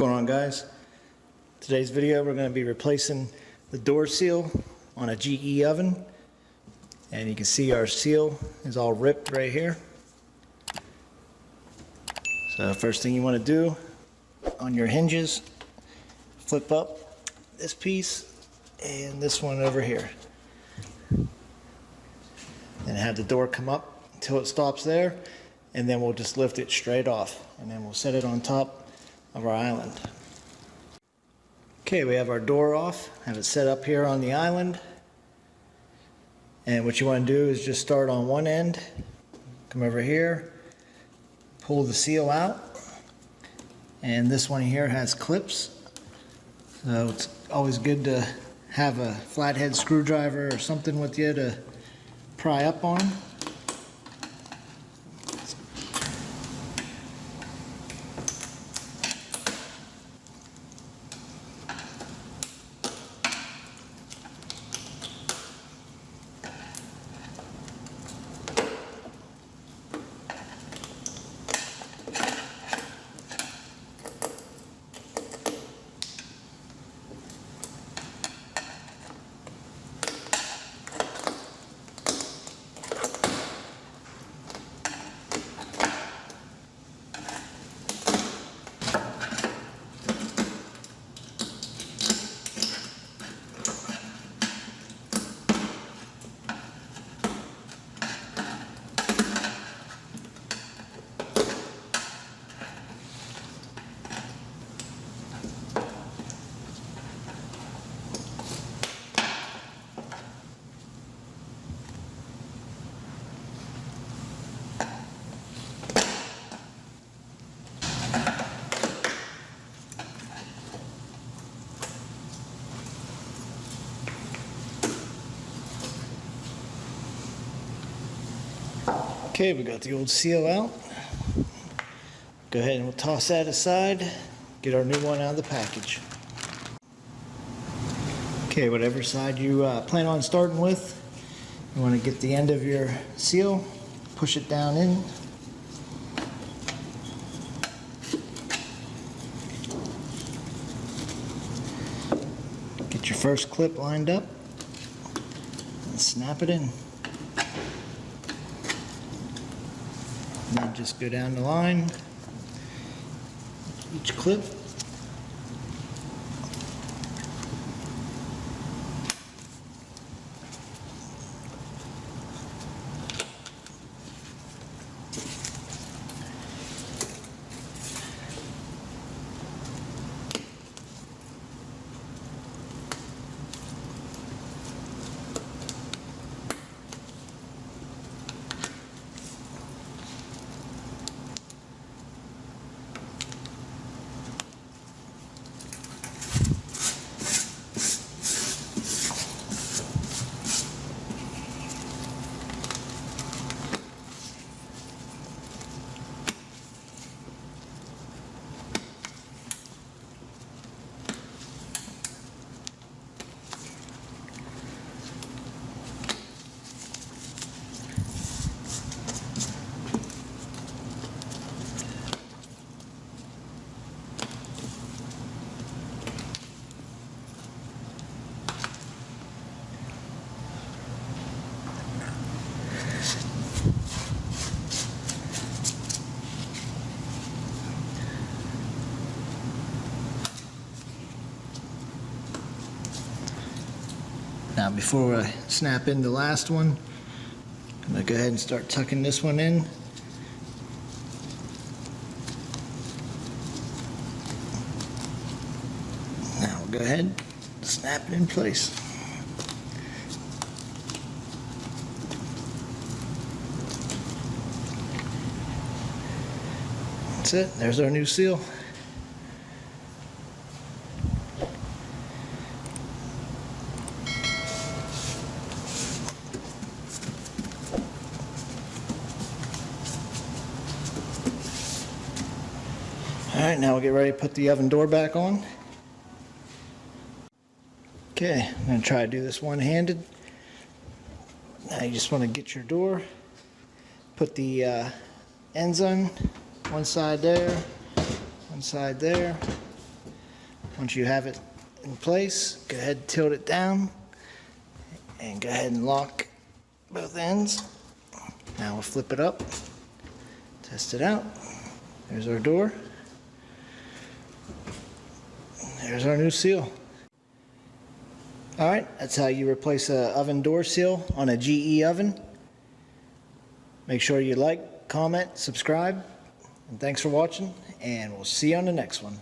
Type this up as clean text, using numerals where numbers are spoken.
going on, guys? Today's video we're going to be replacing the door seal on a GE oven, and you can see our seal is all ripped right here. So first thing you want to do on your hinges, flip up this piece and this one over here, and have the door come up until it stops there, and then we'll just lift it straight off, and then we'll set it on top of our island. Okay, we have our door off, have it set up here on the island, and what you want to do is just start on one end, come over here, pull the seal out, and this one here has clips, so it's always good to have a flathead screwdriver or something with you to pry up on. Okay, we got the old seal out. Go ahead and we'll toss that aside, get our new one out of the package. Okay, whatever side you plan on starting with, you want to get the end of your seal, push it down in. Get your first clip lined up and snap it in. And then just go down the line, each clip. Now before I snap in the last one, I'm going to go ahead and start tucking this one in. Now we'll go ahead and snap it in place. That's it, there's our new seal. Alright, now we'll get ready to put the oven door back on. Okay, I'm going to try to do this one-handed. Now you just want to get your door, put the ends on, one side there, one side there, Once you have it in place, go ahead and tilt it down and go ahead and lock both ends. Now we'll flip it up, test it out. There's our door. There's our new seal. All right, that's how you replace an oven door seal on a GE oven. Make sure you like, comment, subscribe, and thanks for watching, and we'll see you on the next one.